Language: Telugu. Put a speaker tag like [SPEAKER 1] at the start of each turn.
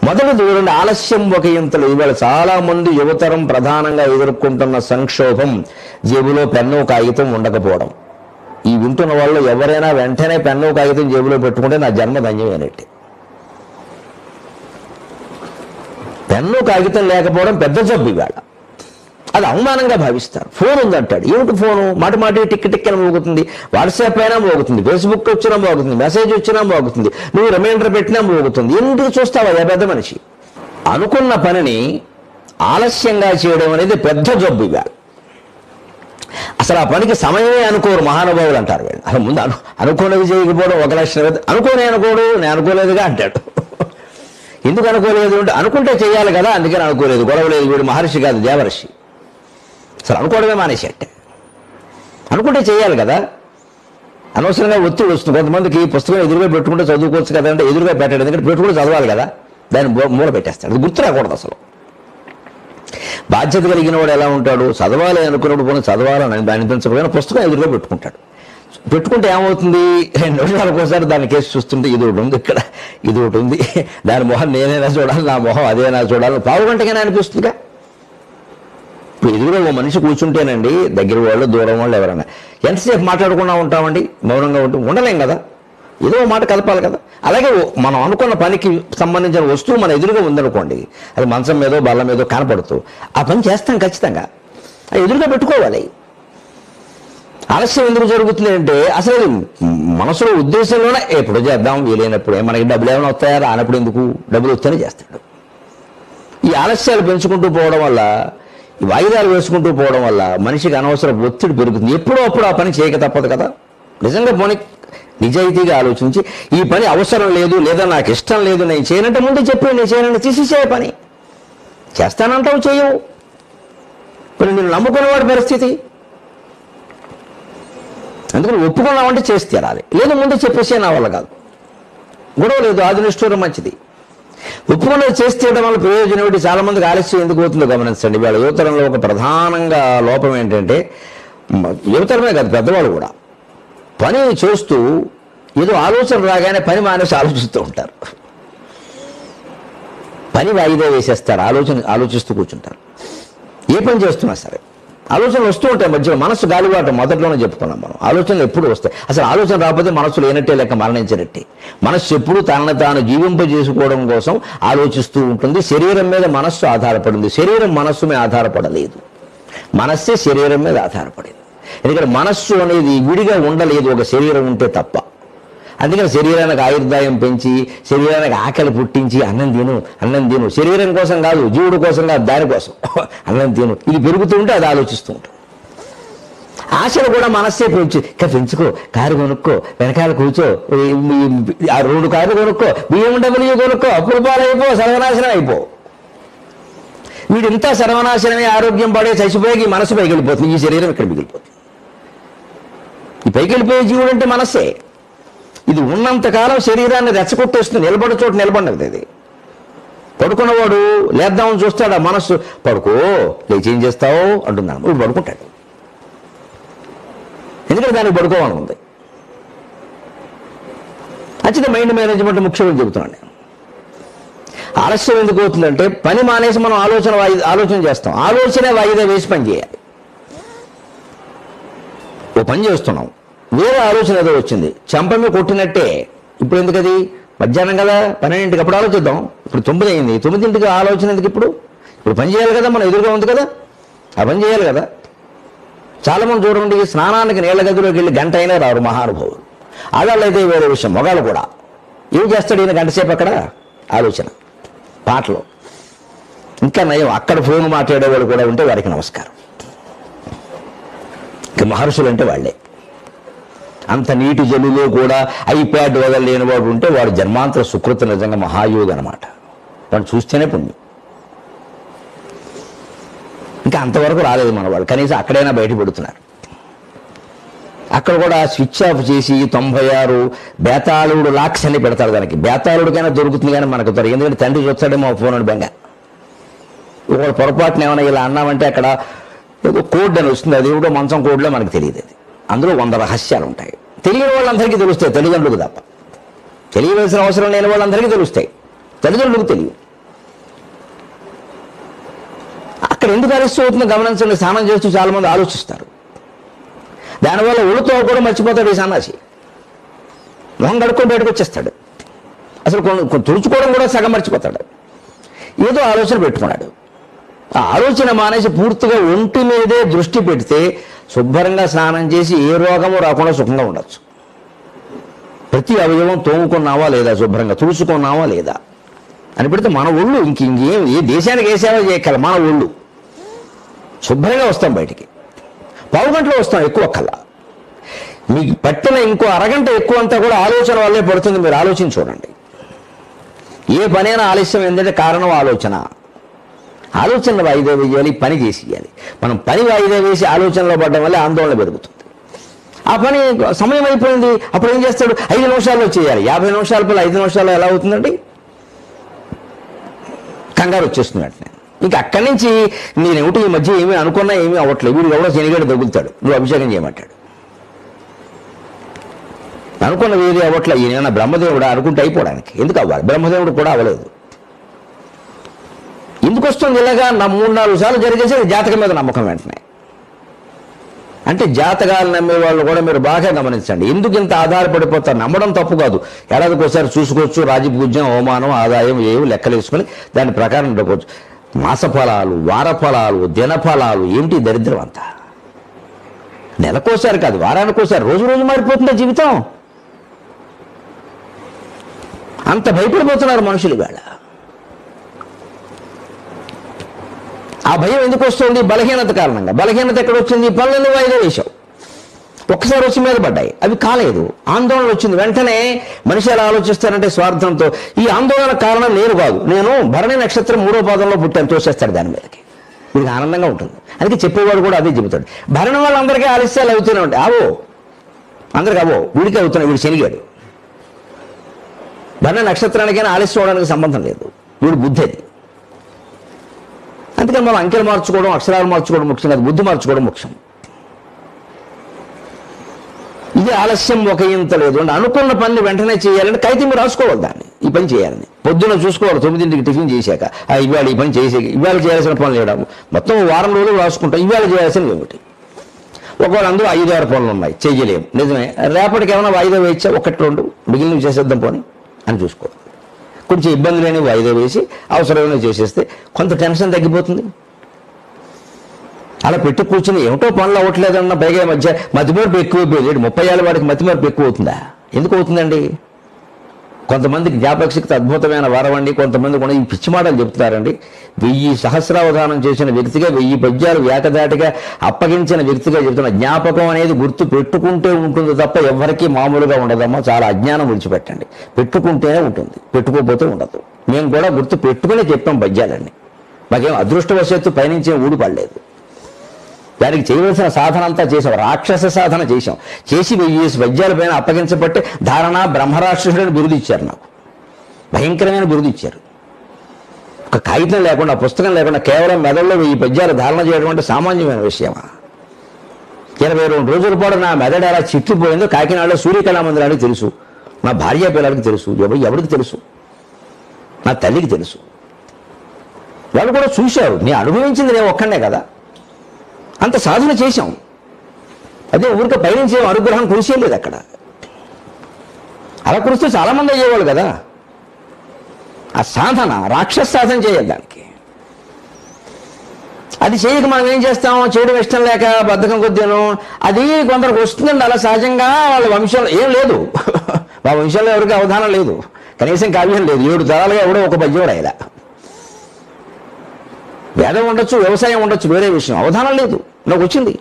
[SPEAKER 1] మొదటి చూడండి, ఆలస్యం ఒక ఇంతలు. ఇవాళ చాలా మంది యువతరం ప్రధానంగా ఎదుర్కొంటున్న సంక్షోభం జేబులో పెన్ను కాగితం ఉండకపోవడం. ఈ వింటున్న వాళ్ళు ఎవరైనా వెంటనే పెన్ను కాగితం జేబులో పెట్టుకుంటే నా జన్మ ధన్యమైనట్టే. పెన్ను కాగితం లేకపోవడం పెద్ద జబ్బు ఇవాళ. అది అవమానంగా భావిస్తారు. ఫోన్ ఉందంటాడు. ఏమిటి ఫోను? మాటి టిక్ టిక్ అని మోగుతుంది. వాట్సాప్ అయినా మోగుతుంది, ఫేస్బుక్ వచ్చినా మోగుతుంది, మెసేజ్ వచ్చినా మోగుతుంది, నువ్వు రిమైండర్ పెట్టినా మోగుతుంది. ఎందుకు చూస్తావా పెద్ద మనిషి? అనుకున్న పనిని ఆలస్యంగా చేయడం అనేది పెద్ద జబ్బు ఇవాళ. అసలు ఆ పనికి సమయమే అనుకోరు మహానుభావులు అంటారు వీళ్ళు. అసలు ముందు అనుకోనిది చేయకపోవడం ఒక లక్షణం. అనుకోడు, నేను అనుకోలేదుగా అంటాడు. ఎందుకు అనుకోలేదు అంటే అనుకుంటే చేయాలి కదా, అందుకని అనుకోలేదు. గొడవ లేదు. వీడు మహర్షి కాదు, దేవర్షి. అసలు అనుకోవడమే మానేసేట. అనుకుంటే చేయాలి కదా, అనవసరంగా ఒత్తిడి వస్తుంది. కొంతమందికి పుస్తకం ఎదురుగా పెట్టుకుంటే చదువుకోవచ్చు కదా అంటే ఎదురుగా పెట్టాడు, ఎందుకంటే పెట్టుకుంటే చదవాలి కదా, దాన్ని మూల పెట్టేస్తాడు. అది గుర్తు రాకూడదు. అసలు బాధ్యత కలిగిన వాడు ఎలా ఉంటాడు? చదవాలి అనుకున్నప్పుడు పోనీ చదవాలని అనిపించకపోయినా పుస్తకం ఎదురుగా పెట్టుకుంటాడు. పెట్టుకుంటే ఏమవుతుంది? 2 నిమిషాలకు ఒకసారి దాని కేసు చూస్తుంటే ఇది ఒకటి ఉంది, ఇక్కడ ఇది ఒకటి ఉంది, దాని మొహం నేనైనా చూడాలి, నా మొహం అదేనా చూడాలి, పావు గంటకైనా అనిపిస్తుందిగా. ఇప్పుడు ఎదురుగా ఓ మనిషి కూర్చుంటేనండి, దగ్గర వాళ్ళు దూరం వాళ్ళు ఎవరైనా ఎంతసేపు మాట్లాడకుండా ఉంటామండి? మౌనంగా ఉండలేం కదా, ఏదో మాట కలపాలి కదా. అలాగే మనం అనుకున్న పనికి సంబంధించిన వస్తువు మన ఎదురుగా ఉందనుకోండి, అది మంచం మీదో బల్ల మీదో కనపడుతూ ఆ పని చేస్తాం ఖచ్చితంగా. అది ఎదురుగా పెట్టుకోవాలి. ఆలస్యం ఎందుకు జరుగుతుంది అంటే అసలు మనసులో ఉద్దేశంలోనే ఎప్పుడు చేద్దాం, వీలైనప్పుడు. మనకి డబ్బులు ఏమైనా వస్తాయా? రానప్పుడు ఎందుకు? డబ్బులు వస్తేనే చేస్తాడు. ఈ ఆలస్యాలు పెంచుకుంటూ పోవడం వల్ల, ఈ వాయిదాలు వేసుకుంటూ పోవడం వల్ల మనిషికి అనవసర ఒత్తిడి పెరుగుతుంది. ఎప్పుడో అప్పుడు ఆ పని చేయక తప్పదు కదా. నిజంగా పోనీ నిజాయితీగా ఆలోచించి ఈ పని అవసరం లేదు, లేదా నాకు ఇష్టం లేదు, నేను చేయనంటే ముందు చెప్పి నేను చేయనంటే తీసేసే పని. చేస్తానంటావు, చేయవు. ఇప్పుడు నేను నమ్ముకునేవాడి పరిస్థితి. అందుకని ఒప్పుకున్నామంటే చేసి తీరాలి, లేదు ముందు చెప్పేసే నా వల్ల కాదు, గొడవ లేదు, అది నిష్ఠూరం మంచిది. ఒప్పుకున్నది చేసి తీయడం వల్ల ప్రయోజనం ఏమిటి? చాలా మందికి ఆలస్యం ఎందుకు అవుతుందో గమనించండి. వీళ్ళ యువతరంలో ఒక ప్రధానంగా లోపం ఏంటంటే, యువతరమే కాదు పెద్దవాళ్ళు కూడా పని చేస్తూ ఏదో ఆలోచన రాగానే పని మానేసి ఆలోచిస్తూ ఉంటారు. పని వాయిదా వేసేస్తారు, ఆలోచిస్తూ కూర్చుంటారు. ఏ పని చేస్తున్నా సరే ఆలోచనలు వస్తూ ఉంటాయి మధ్యలో. మనసు గాలివాటం మొదట్లోనే చెప్పుకున్నాం మనం. ఆలోచనలు ఎప్పుడు వస్తాయి? అసలు ఆలోచన రాకపోతే మనసు లేనట్టే లెక్క, మరణించినట్టే. మనస్సు ఎప్పుడు తనను తాను జీవింపజేసుకోవడం కోసం ఆలోచిస్తూ ఉంటుంది. శరీరం మీద మనస్సు ఆధారపడింది, శరీరం మనస్సు మీద ఆధారపడలేదు. మనస్సే శరీరం మీద ఆధారపడింది. ఎందుకంటే మనస్సు అనేది విడిగా ఉండలేదు ఒక శరీరం ఉంటే తప్ప. అందుకని శరీరానికి ఆయుర్దాయం పెంచి, శరీరానికి ఆకలి పుట్టించి అన్నం తిను, శరీరం కోసం కాదు, జీవుడు కోసం కాదు, దానికోసం అన్నం తిను. ఇది పెరుగుతూ ఉంటే అది ఆలోచిస్తూ ఉంటుంది. ఆశలు కూడా మనస్సే పెంచుకో, కారు కొనుక్కో, వెనకాల కూర్చో, 2 కార్లు కొనుక్కో, BMW కొనుక్కో, అప్పుల పాలైపో, సర్వనాశనం అయిపో. వీడింతా సర్వనాశనమే, ఆరోగ్యం పడే చచ్చిపోయి ఈ మనసు పైకి వెళ్ళిపోతుంది, ఈ శరీరం ఇక్కడ మిగిలిపోతుంది. ఈ పైకి వెళ్ళిపోయే జీవుడు అంటే మనస్సే. ఇది ఉన్నంతకాలం శరీరాన్ని రెచ్చగొట్టేస్తుంది, నిలబడి చోటు నిలబడదు. ఇది పడుకున్నవాడు లేద్దామని చూస్తాడు, ఆ మనస్సు పడుకో, లేచి ఏం చేస్తావు అంటున్నాను, ఇప్పుడు పడుకుంటాడు. ఎందుకంటే దానికి పడుకోవాలని ఉంది. ఖచ్చితంగా మైండ్ మేనేజ్మెంట్ ముఖ్యమని చెబుతున్నాను నేను. ఆలస్యం ఎందుకు అవుతుందంటే పని మానేసి మనం ఆలోచన చేస్తాం. ఆలోచనే వాయిదా వేసి పని చేయాలి. ఓ పని చేస్తున్నాం, వేరే ఆలోచన ఏదో వచ్చింది, చెంపమే కొట్టినట్టే. ఇప్పుడు ఎందుకు? అది మధ్యాహ్నం కదా, 12ంటికి అప్పుడు ఆలోచిద్దాం. ఇప్పుడు 9 అయింది, 9ంటికి ఆలోచన ఎందుకు? ఇప్పుడు పని చేయాలి కదా, మన ఎదురుగా ఉంది కదా, ఆ పని చేయాలి కదా. చాలామంది చూడండి, స్నానానికి నీళ్ల గదిలోకి వెళ్ళి గంట అయినా రారు మహానుభావులు. ఆడవాళ్ళు అయితే వేరే విషయం, మగాళ్ళు కూడా. ఏం చేస్తాడు ఈయన? గంట సేపు అక్కడ ఆలోచన, పాటలు. ఇంకా నయం, అక్కడ ఫోన్ మాట్లాడేవాళ్ళు కూడా ఉంటే వారికి నమస్కారం. ఇక మహర్షులు అంటే వాళ్ళే. అంత నీటి జల్లులో కూడా ఐప్యాడ్ వదలలేని వాడు ఉంటే వాడు జన్మాంతర సుకృత, నిజంగా మహాయోగి అనమాట. వాడు చూస్తేనే పుణ్యం. ఇంకా అంతవరకు రాలేదు మన వాళ్ళు, కనీసం అక్కడైనా బయటపడుతున్నారు. అక్కడ కూడా స్విచ్ ఆఫ్ చేసి 96 బేతాళుడు లాక్స్ అని పెడతారు. దానికి బేతాళుడికైనా దొరుకుతుంది కానీ మనకు దొరకదు. ఎందుకంటే తండ్రి చూస్తాడేమో ఫోన్ అని బెంగ. ఒకటి పొరపాటున ఏమైనా ఇలా అన్నామంటే అక్కడ ఏదో కోడ్ అని వస్తుంది, అది ఏదో మంచం కోడ్లో మనకు తెలియదు. అది అందులో 100 రహస్యాలు ఉంటాయి. తెలియని వాళ్ళందరికీ తెలుస్తాయి, తల్లిదండ్రులకు తప్ప. తెలియవలసిన అవసరం లేని వాళ్ళందరికీ తెలుస్తాయి, తల్లిదండ్రులకు తెలియదు. అక్కడ ఎందుకు అరెస్ట్ అవుతుందో గమనించండి. స్నానం చేస్తూ చాలామంది ఆలోచిస్తారు. దానివల్ల ఒళ్ళుతో కూడా మర్చిపోతాడు ఈ సన్నాసి. మొహం కడుక్కొని బయటకు వచ్చేస్తాడు. అసలు తుడుచుకోవడం కూడా సగం మర్చిపోతాడు. ఏదో ఆలోచన పెట్టుకున్నాడు. ఆ ఆలోచన మానేసి పూర్తిగా ఒంటి మీదే దృష్టి పెడితే శుభ్రంగా స్నానం చేసి ఏ రోగము రాకుండా సుఖంగా ఉండొచ్చు. ప్రతి అవయవం తోముకున్నావా లేదా, శుభ్రంగా తుడుచుకున్నావా లేదా అని పెడితే మన ఒళ్ళు ఇంకేం ఏ దేశానికి ఏ సేవ చేయగల మన ఒళ్ళు శుభ్రంగా వస్తాం బయటికి. పావు గంటలో వస్తాం, ఎక్కువ కల్లా. మీకు పట్టిన ఇంకో అరగంట ఎక్కువ అంతా కూడా ఆలోచన వల్లే పడుతుంది. మీరు ఆలోచించి చూడండి. ఏ పనైనా ఆలస్యం ఏంటంటే కారణం ఆలోచన. ఆలోచనలు వాయిదా వేయాలి, పని చేసేయాలి. మనం పని వాయిదా వేసి ఆలోచనలో పడడం వల్ల ఆందోళన పెరుగుతుంది. ఆ పని సమయం అయిపోయింది, అప్పుడు ఏం చేస్తాడు? 5 నిమిషాల్లో చేయాలి. 50 నిమిషాల పని 5 నిమిషాల్లో ఎలా అవుతుందండి? కంగారు వచ్చేస్తుంది వెంటనే. ఇంకా అక్కడి నుంచి నేనేమిటి ఈ మధ్య ఏమీ అనుకున్నా ఏమీ అవ్వట్లేదు, వీడు ఎవడో శనిగాడు తగులుతాడు, నువ్వు అభిషేకం చేయమంటాడు. అనుకున్న వేరే అవ్వట్లే. ఈయన బ్రహ్మదేవుడు అనుకుంటే అయిపోవడానికి ఎందుకు అవ్వాలి? బ్రహ్మదేవుడు కూడా అవ్వలేదు. ఎందుకు వస్తుంది ఇలాగా? 3-4 సార్లు జరిగేసి జాతకం మీద నమ్మకం వెంటనే. అంటే జాతకాలు నమ్మే వాళ్ళు కూడా మీరు బాగా గమనించండి. ఎందుకు ఇంత ఆధారపడిపోతారు? నమ్మడం తప్పు కాదు. ఏడాదికి ఒకసారి చూసుకోవచ్చు. రాజపూజ్యం, అవమానం, ఆదాయం ఏవి లెక్కలు వేసుకొని దాని ప్రకారం ఉండవచ్చు. మాస ఫలాలు, వార ఫలాలు, దిన ఫలాలు ఏమిటి దరిద్రం అంతా? నెలకోసారి కాదు, వారానికోసారి, రోజు రోజు మారిపోతుందా జీవితం? అంత భయపడిపోతున్నారు మనుషులు ఇవాళ. ఆ భయం ఎందుకు వస్తుంది? బలహీనత కారణంగా. బలహీనత ఎక్కడ వచ్చింది? పనులను వాయిదా వేశావు. ఒక్కసారి వచ్చి మీద పడ్డాయి, అవి కాలేదు. ఆందోళన వచ్చింది. వెంటనే మనిషి ఎలా ఆలోచిస్తారంటే స్వార్థంతో, ఈ ఆందోళన కారణం నేను కాదు, నేను భరణి నక్షత్రం 3వ పాదంలో పుట్టాను, తోసేస్తాడు దాని మీదకి. వీడికి ఆనందంగా ఉంటుంది. అందుకే చెప్పేవాడు కూడా అదే చెబుతాడు. భరణి వాళ్ళందరికీ ఆలస్యాలు అవుతూనే ఉంటాయి. అవో అందరికి అవో, వీడికి అవుతున్నాయి. వీడు శనిగాడు. భరణి నక్షత్రానికైనా ఆలస్యం అవడానికి సంబంధం లేదు. వీడు బుద్ధి అది. అందుకని మనం అంకెలు మార్చుకోవడం, అక్షరాలు మార్చుకోవడం ముఖ్యం కాదు, బుద్ధి మార్చుకోవడం ముఖ్యం. ఇది ఆలస్యం ఒక ఇంత లేదు. అంటే అనుకున్న పని వెంటనే చేయాలంటే కైతే మీరు రాసుకోవాలి దాన్ని, ఈ పని చేయాలని. పొద్దున్న చూసుకోవాలి 9ంటికి టిఫిన్ చేశాక, ఇవాళ ఈ పని చేసే, ఇవాళ చేయాల్సిన పనులు లేవడం. మొత్తం వారం రోజులు రాసుకుంటాం, ఇవాళ చేయాల్సినవి ఏమిటి. ఒకవేళ అందులో 5-6 పనులు ఉన్నాయి, చెయ్యలేము, నిజమే. రేపటికి ఏమైనా వాయిదా వేయచ్చా? 1-2 మిగిలినవి చేసేద్దాం పోనీ అని చూసుకోవాలి. కొంచెం ఇబ్బంది లేని వాయిదా వేసి అవసరమైన చేసేస్తే కొంత టెన్షన్ తగ్గిపోతుంది. అలా పెట్టి కూర్చుని ఏమిటో పనులు అవ్వట్లేదన్న పైగా మధ్య మతిమరుపు ఎక్కువైపోయింది. 30 ఏళ్ళ వాడికి మతిమరుపు ఎక్కువ అవుతుందా? ఎందుకు అవుతుందండి? కొంతమందికి జ్ఞాపకశక్తి అద్భుతమైన వరం అండి. కొంతమంది కూడా ఈ పిచ్చి మాటలు చెప్తున్నారండి. 1000 సహస్రావధానం చేసిన వ్యక్తిగా, 1000 పద్యాలు ఏకదాటిగా అప్పగించిన వ్యక్తిగా చెప్తున్న, జ్ఞాపకం అనేది గుర్తు పెట్టుకుంటే ఉంటుంది తప్ప ఎవరికీ మామూలుగా ఉండదమ్మా. చాలా అజ్ఞానం విడిచిపెట్టండి. పెట్టుకుంటేనే ఉంటుంది, పెట్టుకోకపోతే ఉండదు. మేము కూడా గుర్తు పెట్టుకునే చెప్పాం పద్యాలన్నీ. మాకేం అదృష్టవశాత్తు పైనుంచి ఊడిపడలేదు. దానికి చేయవలసిన సాధన అంతా చేసాం. రాక్షస సాధన చేశాం. చేసి 1000 పద్యాల పైన అప్పగించబట్టే ధారణ బ్రహ్మరాక్షసుడని బిరుదు ఇచ్చారు నాకు. భయంకరమైన బిరుదు ఇచ్చారు. ఒక కాగితం లేకుండా, పుస్తకం లేకుండా కేవలం మెదడులో 1000 పద్యాలు ధారణ చేయడం అంటే సామాన్యమైన విషయమా? 22 రోజుల పాటు నా మెదడు ఎలా చిట్లిపోయిందో కాకినాడలో సూర్యకళా మందిరానికి తెలుసు, నా భార్య పిల్లలకి తెలుసు, ఎవరికి తెలుసు? నా తల్లికి తెలుసు. వాళ్ళు కూడా చూశారు. నేను అనుభవించింది నేను ఒక్కనే కదా. అంత సాధన చేశాం. అదే ఊరికే పైనుంచి అనుగ్రహం కురిసేయలేదు అక్కడ. అలా కురిస్తే చాలామంది అయ్యేవాళ్ళు కదా. ఆ సాధన రాక్షస సాధన చేయాలి దానికి. అది చేయక మనం ఏం చేస్తాం? చేయడం ఇష్టం లేక బద్ధకం కొద్దిను అది కొందరికి వస్తుందండి. అలా సహజంగా వాళ్ళ వంశంలో ఏం లేదు. మా వంశంలో ఎవరికి అవధానం లేదు, కనీసం కావ్యం లేదు. 7 తరాలుగా ఎవడో ఒక పద్యం రాయలా. వేదం ఉండొచ్చు, వ్యవసాయం ఉండొచ్చు, వేరే విషయం. అవధానం లేదు, నాకు వచ్చింది.